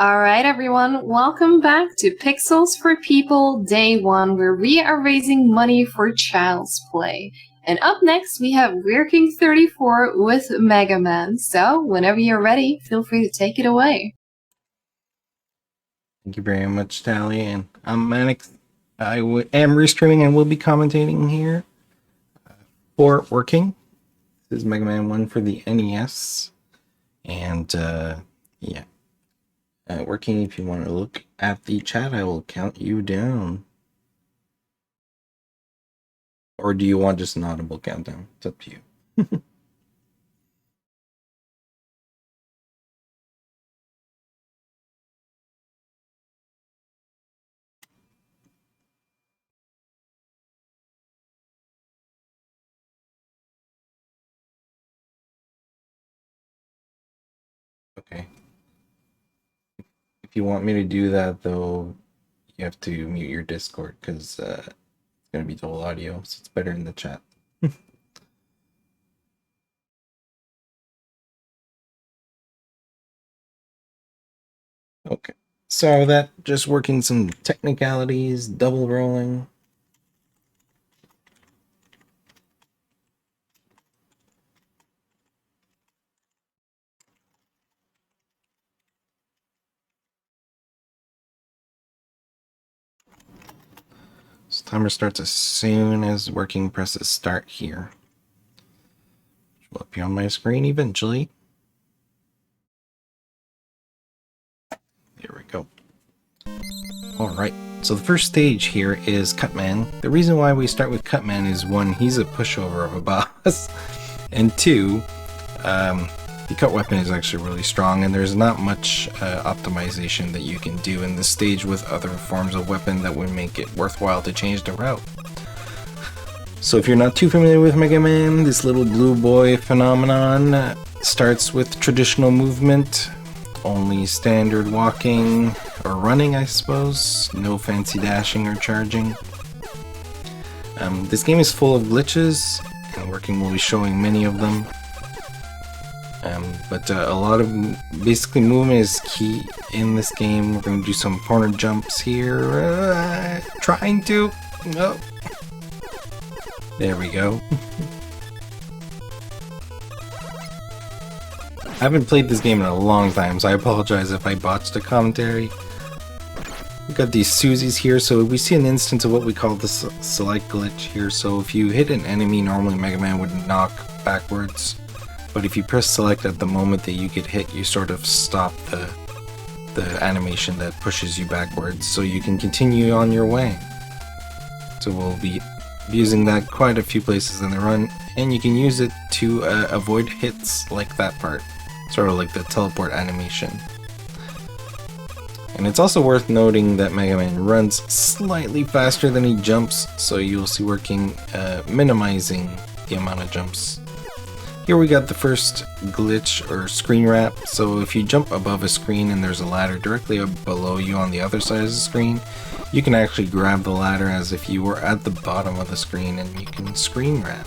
Alright everyone, welcome back to Pixels for People Day 1, where we are raising money for Child's Play. And up next we have Working 34 with Mega Man, so whenever you're ready, feel free to take it away. Thank you very much, Tally, and I'm Manix. I am restreaming and will be commentating here for Working. This is Mega Man 1 for the NES, and yeah. Working, if you want to look at the chat, I will count you down. Or do you want just an audible countdown? It's up to you. Okay. If you want me to do that, though, you have to mute your Discord, because it's going to be dual audio, so it's better in the chat. Okay, so that just working some technicalities, double rolling. So timer starts as soon as working presses start here. Which will appear on my screen eventually. There we go. Alright, so the first stage here is Cutman. The reason why we start with Cutman is one, he's a pushover of a boss, and two, the cut weapon is actually really strong, and there's not much optimization that you can do in this stage with other forms of weapon that would make it worthwhile to change the route. So if you're not too familiar with Mega Man, this little blue boy phenomenon starts with traditional movement, only standard walking or running, I suppose, no fancy dashing or charging. This game is full of glitches, and Working will be showing many of them. But a lot of basically movement is key in this game. We're going to do some corner jumps here. Trying to. Oh. There we go. I haven't played this game in a long time, so I apologize if I botched the commentary. We've got these Susies here, so we see an instance of what we call the select glitch here. So if you hit an enemy, normally Mega Man would knock backwards. But if you press select at the moment that you get hit, you sort of stop the animation that pushes you backwards, so you can continue on your way. So we'll be using that quite a few places in the run, and you can use it to avoid hits like that part, sort of like the teleport animation. And it's also worth noting that Mega Man runs slightly faster than he jumps, so you'll see Working minimizing the amount of jumps. Here we got the first glitch or screen wrap. So if you jump above a screen and there's a ladder directly below you on the other side of the screen, you can actually grab the ladder as if you were at the bottom of the screen, and you can screen wrap.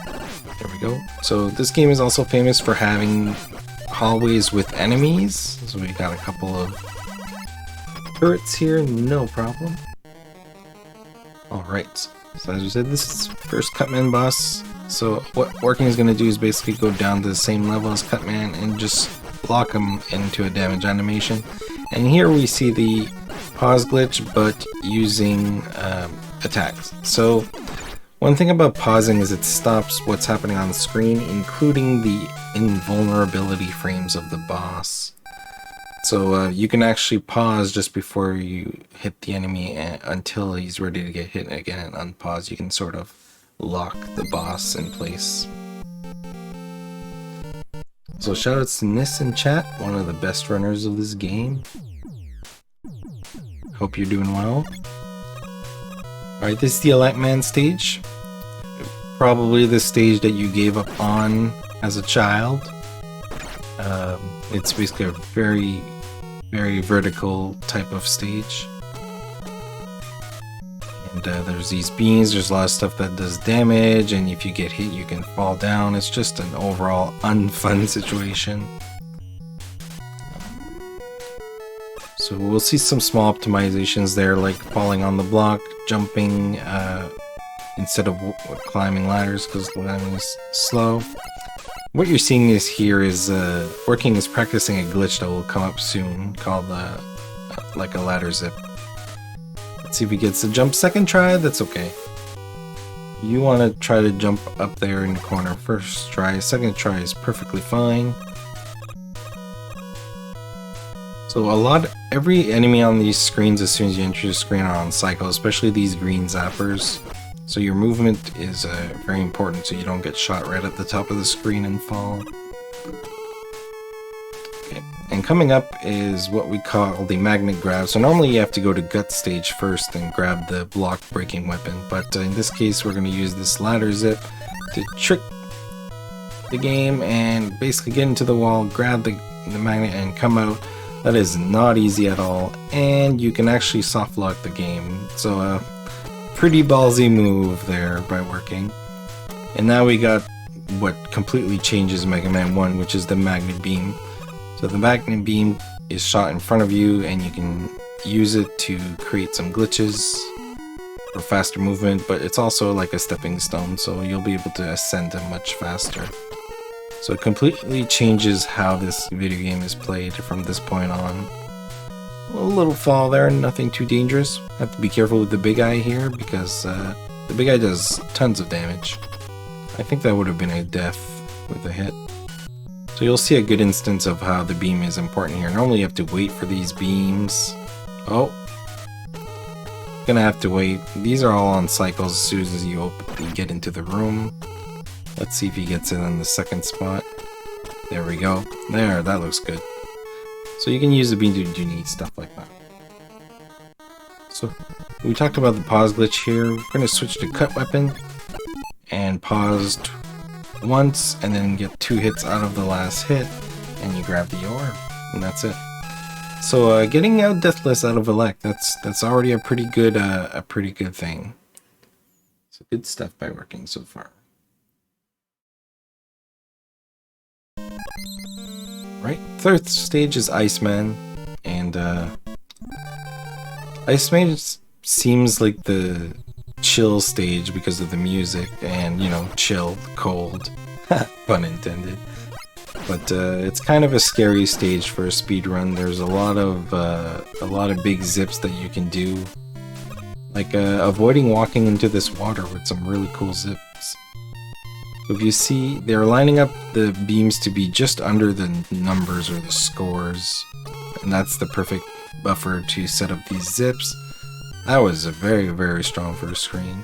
There we go. So this game is also famous for having hallways with enemies. So we got a couple of turrets here, no problem. Alright, so as we said, this is first Cutman boss. So what Working is going to do is basically go down to the same level as Cutman and just lock him into a damage animation. And here we see the pause glitch, but using attacks. So one thing about pausing is it stops what's happening on the screen, including the invulnerability frames of the boss. So you can actually pause just before you hit the enemy until he's ready to get hit again, and unpause. You can sort of lock the boss in place. So shoutouts to Nis in chat, one of the best runners of this game. Hope you're doing well. Alright, this is the Electro Man stage. Probably the stage that you gave up on as a child. It's basically a very vertical type of stage. And there's these beams, there's a lot of stuff that does damage, and if you get hit you can fall down. It's just an overall unfun situation. So we'll see some small optimizations there, like falling on the block, jumping instead of climbing ladders because climbing is slow. What you're seeing is here is Working is practicing a glitch that will come up soon called like a ladder zip. Let's see if he gets the jump second try. That's okay. You want to try to jump up there in the corner first try. Second try is perfectly fine. So every enemy on these screens as soon as you enter the screen are on cycle, especially these green zappers. So your movement is very important so you don't get shot right at the top of the screen and fall. Okay. And coming up is what we call the magnet grab. So normally you have to go to gut stage first and grab the block breaking weapon, but in this case we're going to use this ladder zip to trick the game and basically get into the wall, grab the magnet and come out. That is not easy at all, and you can actually soft lock the game. So pretty ballsy move there by Working. And now we got what completely changes Mega Man 1, which is the magnet beam. So the magnet beam is shot in front of you and you can use it to create some glitches for faster movement, but it's also like a stepping stone, so you'll be able to ascend much faster. So it completely changes how this video game is played from this point on. A little fall there, nothing too dangerous. Have to be careful with the big eye here because the big eye does tons of damage. I think that would have been a death with a hit. So you'll see a good instance of how the beam is important here. Normally you have to wait for these beams. Oh, gonna have to wait. These are all on cycles as soon as you get into the room. Let's see if he gets it on the second spot. There we go. There, that looks good. So you can use the beam to do neat stuff like that. So we talked about the pause glitch here. We're going to switch to cut weapon and pause once and then get 2 hits out of the last hit and you grab the orb and that's it. So getting out deathless out of Elect, that's already a pretty good thing. So good stuff by Working so far. Right, third stage is Iceman, and Iceman seems like the chill stage because of the music and, you know, chilled, cold, pun intended. But it's kind of a scary stage for a speed run. There's a lot of big zips that you can do, like avoiding walking into this water with some really cool zips. So if you see, they're lining up the beams to be just under the numbers or the scores, and that's the perfect buffer to set up these zips. That was a very, very strong first screen.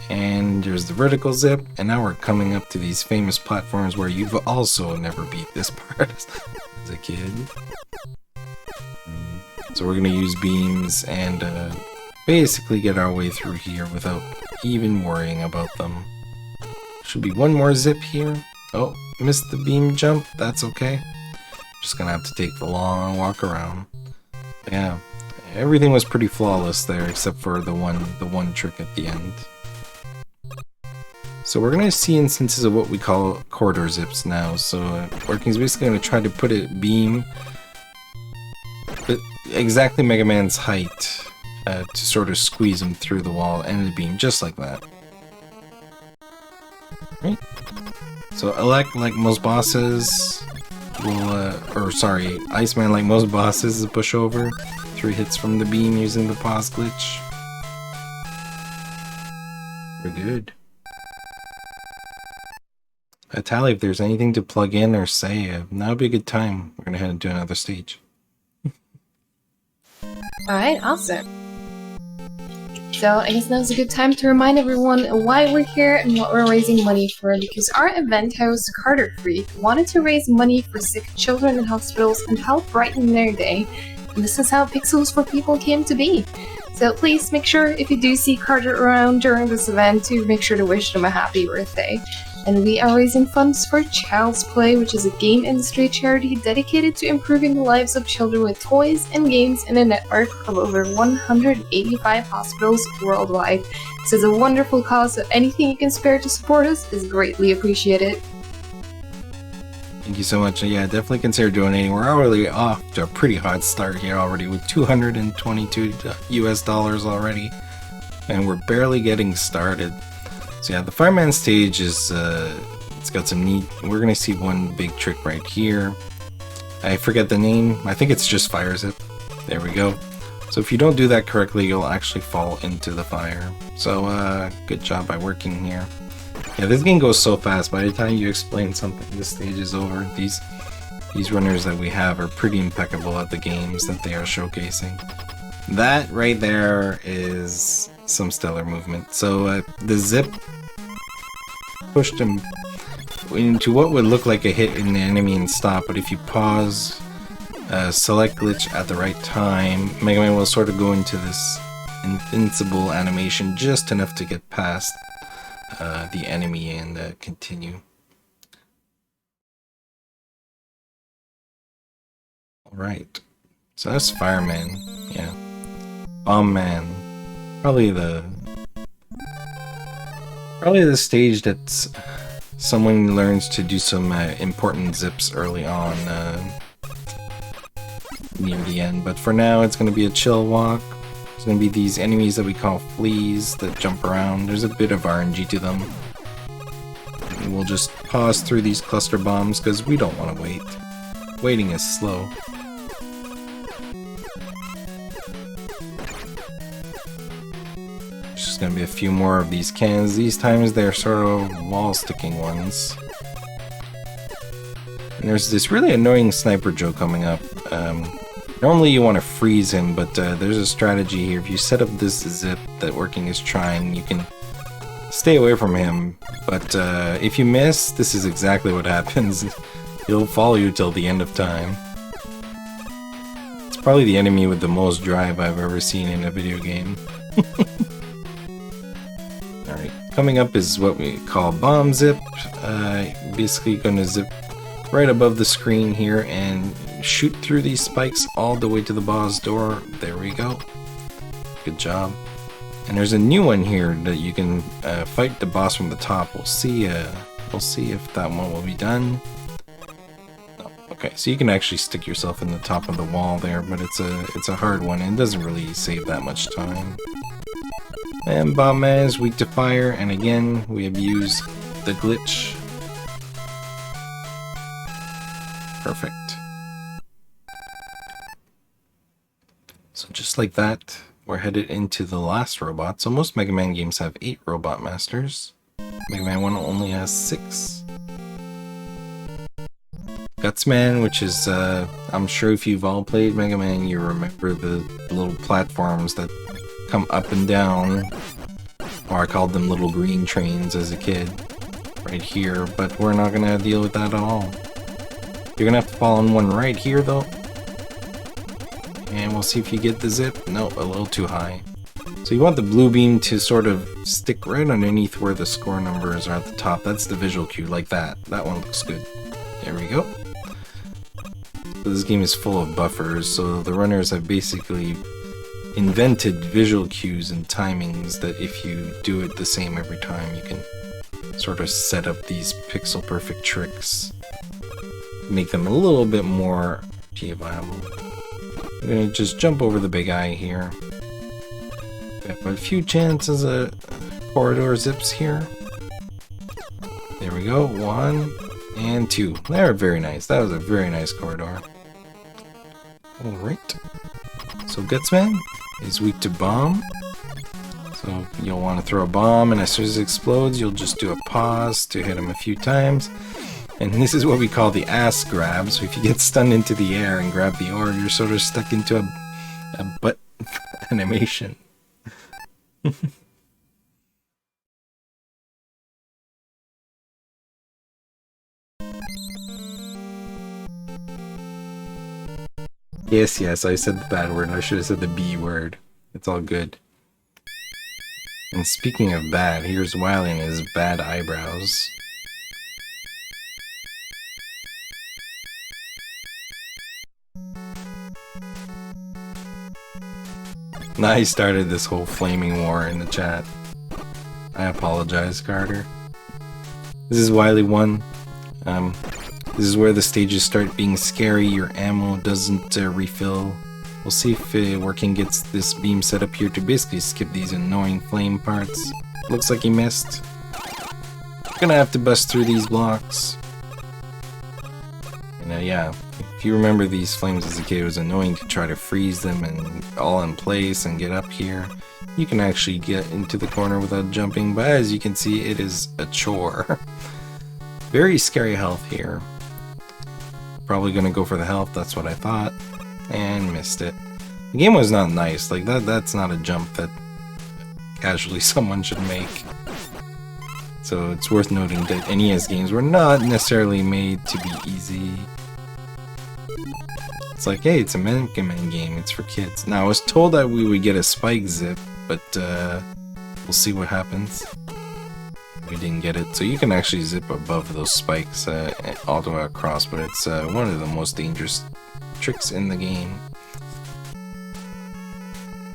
And there's the vertical zip, and now we're coming up to these famous platforms where you've also never beat this part as a kid. So we're going to use beams and basically get our way through here without even worrying about them. Should be one more zip here. Oh, missed the beam jump. That's okay. Just gonna have to take the long walk around. Yeah, everything was pretty flawless there except for the one trick at the end. So we're gonna see instances of what we call corridor zips now. So Working is basically gonna try to put a beam exactly Mega Man's height to sort of squeeze him through the wall and the beam, just like that. Right. So Elect, like most bosses, will, Iceman, like most bosses, is a pushover. 3 hits from the beam using the pause glitch. We're good. Tally, if there's anything to plug in or say, now would be a good time. We're gonna head into another stage. Alright, awesome. So I guess now's a good time to remind everyone why we're here and what we're raising money for, because our event host, Carter Freak, wanted to raise money for sick children in hospitals and help brighten their day, and this is how Pixels for People came to be. So please make sure, if you do see Carter around during this event, to make sure to wish them a happy birthday. And we are raising funds for Child's Play, which is a game industry charity dedicated to improving the lives of children with toys and games in a network of over 185 hospitals worldwide. This is a wonderful cause, so anything you can spare to support us is greatly appreciated. Thank you so much. Yeah, definitely consider donating. We're already off to a pretty hot start here already with 222 US dollars already. And we're barely getting started. So yeah, the Fireman stage is, it's got some neat, we're gonna see one big trick right here. I forget the name, I think it's just Fire Zip. There we go. So if you don't do that correctly, you'll actually fall into the fire. So good job by working here. Yeah, this game goes so fast. By the time you explain something, this stage is over. These runners that we have are pretty impeccable at the games that they are showcasing. That right there is some stellar movement. So the zip pushed him into what would look like a hit in the enemy and stop, but if you pause, select glitch at the right time, Mega Man will sort of go into this invincible animation just enough to get past the enemy and continue. Alright, so that's Fireman, yeah. Bomb Man, probably the stage that someone learns to do some important zips early on near the end, but for now it's going to be a chill walk. There's going to be these enemies that we call fleas that jump around. There's a bit of RNG to them. And we'll just pause through these cluster bombs because we don't want to wait. Waiting is slow. There's just going to be a few more of these cannons. These times they're sort of wall sticking ones. And there's this really annoying sniper Joe coming up. Normally you want to freeze him, but there's a strategy here. If you set up this zip that Working is trying, you can stay away from him. But if you miss, this is exactly what happens. He'll follow you till the end of time. It's probably the enemy with the most drive I've ever seen in a video game. Alright, coming up is what we call Bomb Zip. Basically gonna zip right above the screen here and shoot through these spikes all the way to the boss door. There we go. Good job. And there's a new one here that you can fight the boss from the top. We'll see if that one will be done. Oh, okay, so you can actually stick yourself in the top of the wall there, but it's a hard one and it doesn't really save that much time. And Bomb Man is weak to fire, and again we have used the glitch. Perfect. So just like that, we're headed into the last robot. So most Mega Man games have 8 Robot Masters. Mega Man 1 only has 6. Gutsman, which is, I'm sure if you've all played Mega Man, you remember the little platforms that come up and down. Or I called them little green trains as a kid. Right here, but we're not going to deal with that at all. You're going to have to fall on one right here, though. And we'll see if you get the zip. No, a little too high. So you want the blue beam to sort of stick right underneath where the score numbers are at the top. That's the visual cue, like that. That one looks good. There we go. So this game is full of buffers, so the runners have basically invented visual cues and timings that if you do it the same every time, you can sort of set up these pixel perfect tricks. Make them a little bit more viable. I'm gonna just jump over the big eye here. We have a few chances of corridor zips here. There we go. 1 and 2. They're very nice. That was a very nice corridor. Alright. So Gutsman is weak to bomb. So you'll want to throw a bomb, and as soon as it explodes, you'll just do a pause to hit him a few times. And this is what we call the ass grab. So if you get stunned into the air and grab the orb, you're sort of stuck into a butt animation. Yes, I said the bad word. I should have said the B word. It's all good. And speaking of bad, here's Whily and his bad eyebrows. Now he started this whole flaming war in the chat. I apologize, Carter. This is Whily 1. This is where the stages start being scary. Your ammo doesn't refill. We'll see if Working gets this beam set up here to basically skip these annoying flame parts. Looks like he missed. Gonna have to bust through these blocks. And yeah, if you remember these flames as a kid, it was annoying to try to freeze them and all in place and get up here. You can actually get into the corner without jumping, but as you can see, it is a chore. Very scary health here. Probably gonna go for the health, that's what I thought. And missed it. The game was not nice, like that's not a jump that casually someone should make. So it's worth noting that NES games were not necessarily made to be easy. It's like, hey, it's a Mega Man game, it's for kids. Now I was told that we would get a spike zip, but we'll see what happens. We didn't get it, so you can actually zip above those spikes all the way across, but it's one of the most dangerous tricks in the game.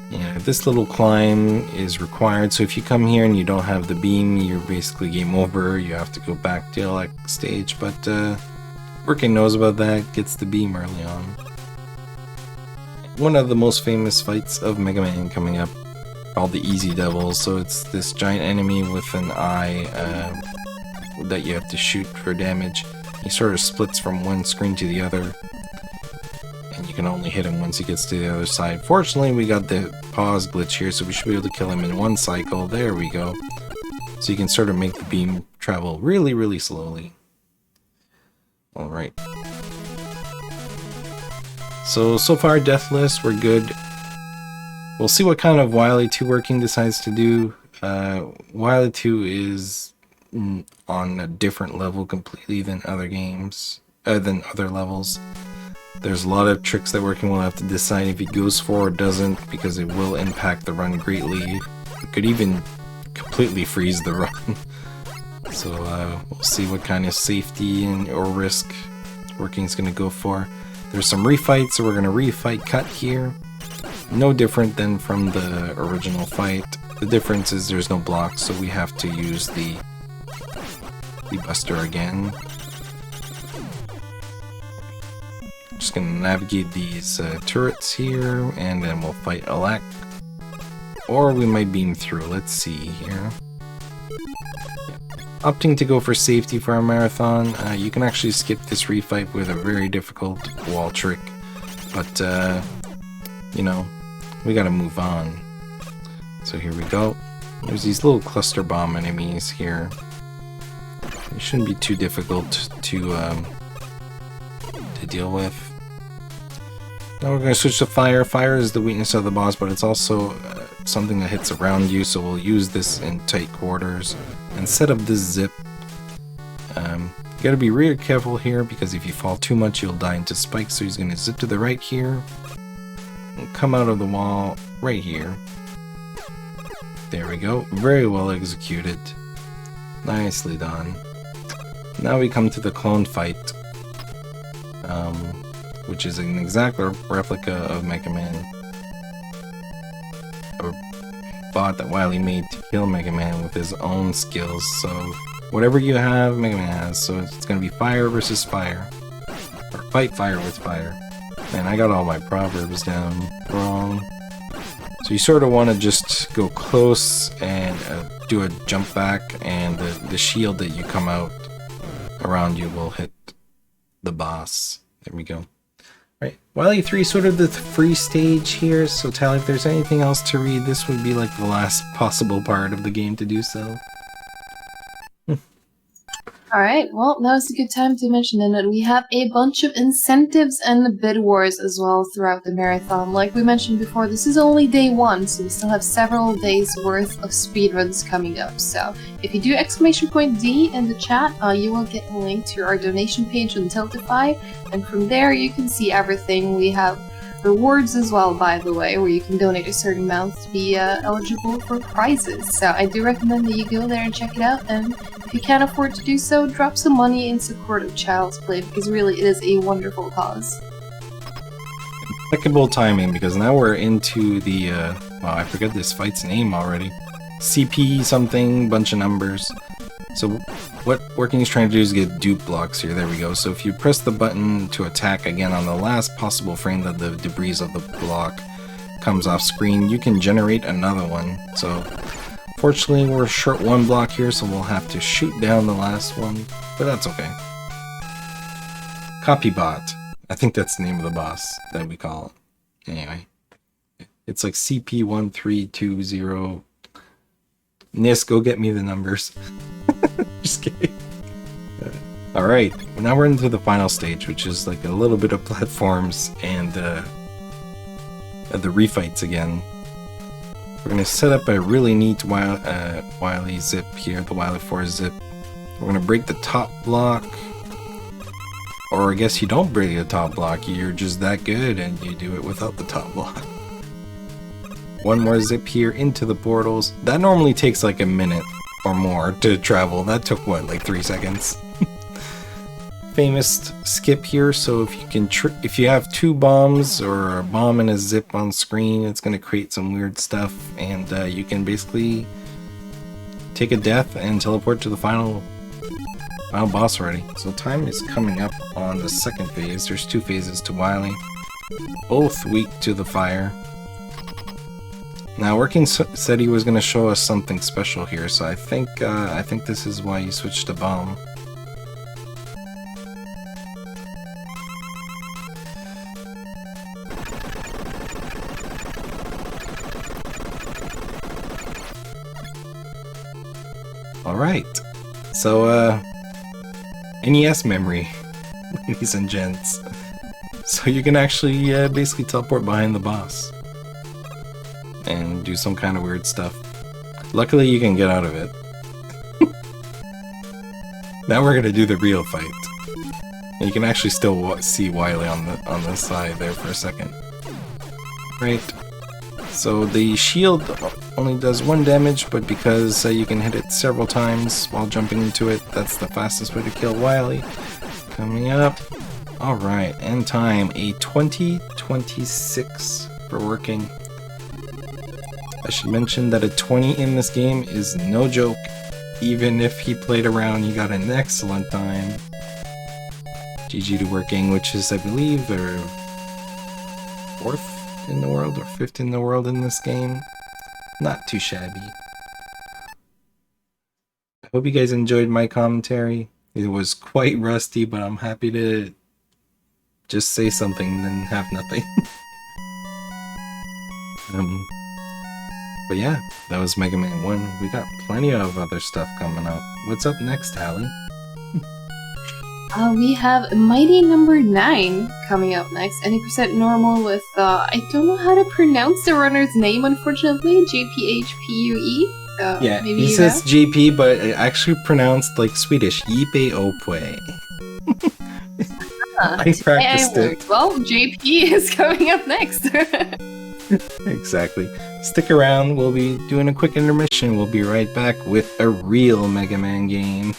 Yeah, this little climb is required, so if you come here and you don't have the beam, you're basically game over. You have to go back to the Elect stage, but Working knows about that, gets the beam early on. One of the most famous fights of Mega Man coming up, called the Easy Devils. So it's this giant enemy with an eye that you have to shoot for damage. He sort of splits from one screen to the other, and you can only hit him once he gets to the other side. Fortunately, we got the pause glitch here, so we should be able to kill him in one cycle. There we go. So you can sort of make the beam travel really, really slowly. Alright. So far, deathless, we're good. We'll see what kind of Whily 2 Working decides to do. Whily 2 is on a different level completely than other games, than other levels. There's a lot of tricks that Working will have to decide if he goes for or doesn't, because it will impact the run greatly. It could even completely freeze the run. So we'll see what kind of safety or risk Working's going to go for. There's some refights, so we're going to refight Cut here. No different than from the original fight. The difference is there's no blocks, so we have to use the Buster again. Just gonna navigate these turrets here, and then we'll fight Elect. Or we might beam through, let's see here. Opting to go for safety for our marathon, you can actually skip this refight with a very difficult wall trick, but you know, we gotta move on. So here we go. There's these little cluster bomb enemies here. It shouldn't be too difficult to deal with. Now we're going to switch to fire. Fire is the weakness of the boss, but it's also something that hits around you, so we'll use this in tight quarters and set up this zip. You gotta be really careful here, because if you fall too much you'll die into spikes, so he's going to zip to the right here and come out of the wall right here. There we go. Very well executed. Nicely done. Now we come to the clone fight, which is an exact replica of Mega Man. A bot that Whily made to kill Mega Man with his own skills. So whatever you have, Mega Man has. So it's going to be fire versus fire. Or fight fire with fire. Man, I got all my proverbs down wrong. So you sort of want to just go close and do a jump back, and the shield that you come out around you will hit the boss. There we go. Right, Whily 3 is sort of the free stage here, so Tally, if there's anything else to read, this would be like the last possible part of the game to do so. Alright, well, now's a good time to mention that we have a bunch of incentives and bid wars as well throughout the marathon. Like we mentioned before, this is only day 1, so we still have several days worth of speedruns coming up. So if you do !D in the chat, you will get a link to our donation page on Tiltify, and from there you can see everything. We have rewards as well, by the way, where you can donate a certain amount to be eligible for prizes. So I do recommend that you go there and check it out, and if you can't afford to do so, drop some money in support of Child's Play, because really it is a wonderful cause. Impeccable timing, because now we're into the, wow, I forget this fight's name already. CP something, bunch of numbers. So what Working is trying to do is get dupe blocks here. There we go. So if you press the button to attack again on the last possible frame that the debris of the block comes off screen, you can generate another one. So fortunately we're short one block here, so we'll have to shoot down the last one, but that's okay. Copybot. I think that's the name of the boss that we call it. Anyway. It's like CP1320. Nis, go get me the numbers. Just kidding. Alright, now we're into the final stage, which is like a little bit of platforms and the refights again. We're going to set up a really neat Whily zip here, the Whily 4 zip. We're going to break the top block. Or I guess you don't break the top block, you're just that good and you do it without the top block. One more zip here into the portals. That normally takes like a minute or more to travel. That took what, like 3 seconds? Famous skip here, so if you have 2 bombs or a bomb and a zip on screen, it's going to create some weird stuff, and you can basically take a death and teleport to the final boss already. So time is coming up on the second phase. There's 2 phases to Whily, both weak to the fire. Now, Working said he was going to show us something special here, so I think this is why he switched to bomb. Alright, so NES memory, ladies and gents. So you can actually basically teleport behind the boss and do some kind of weird stuff. Luckily you can get out of it. Now we're gonna do the real fight. And you can actually still see Whily on the side there for a second. Right. So the shield only does 1 damage, but because you can hit it several times while jumping into it, that's the fastest way to kill Whily. Coming up. Alright, end time, a 20:26 for Working. I should mention that a 20 in this game is no joke. Even if he played around, he got an excellent time. GG to Working, which is, I believe, their 4th in the world or 5th in the world in this game. Not too shabby. I hope you guys enjoyed my commentary. It was quite rusty, but I'm happy to just say something than have nothing. But yeah, that was Mega Man 1. We got plenty of other stuff coming up. What's up next, Hallie? We have Mighty Number 9 coming up next. Any percent normal with, I don't know how to pronounce the runner's name, unfortunately. JPHPUE? Yeah, maybe he says JP, but it actually pronounced like Swedish. Yipe Opwe. I practiced it. Well, JP is coming up next. Exactly. Stick around, we'll be doing a quick intermission. We'll be right back with a real Mega Man game.